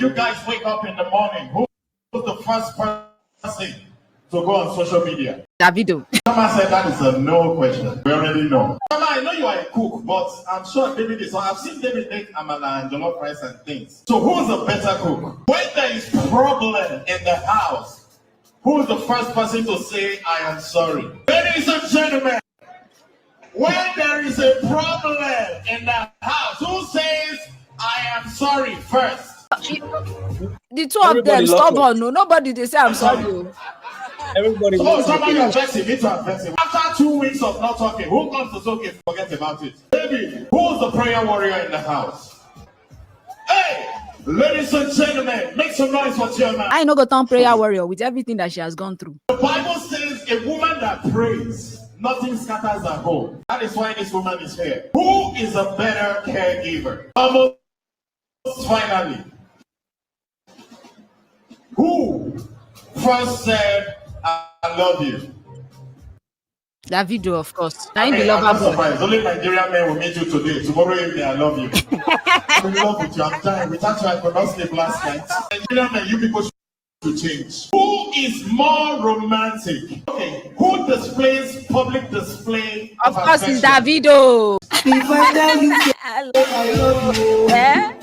You guys wake up in the morning. Who's the first person to go on social media? Davido. Mama said that is a no question. We already know. Mama, I know you are a cook, but I'm sure David is. I've seen David make amala and jollof rice and things. So who's a better cook? When there is problem in the house, who is the first person to say, I am sorry? Ladies and gentlemen, when there is a problem in the house, who says, I am sorry first? The two of them stubborn. No, nobody they say I'm sorry. Everybody. So somebody address him, need to address him. After 2 weeks of not talking, who comes to talk? Forget about it. Baby, who's the prayer warrior in the house? Hey, ladies and gentlemen, make some noise for Chairman. I know go turn prayer warrior with everything that she has gone through. The Bible says a woman that prays, nothing scatters her home. That is why this woman is here. Who is a better caregiver? Almost finally. Who first said, I love you? Davido, of course. I'm not surprised. Only Nigerian men will meet you today. Tomorrow evening, I love you. I'm in love with you. I'm dying. Without you, I could not sleep last night. Nigerian men, you people should change. Who is more romantic? Okay. Who displays public display of course, it's Davido. Eh?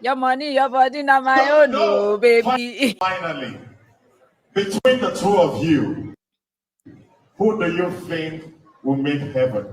Your money, your body, not my own, no, baby. Finally, between the two of you, who do you think will make heaven?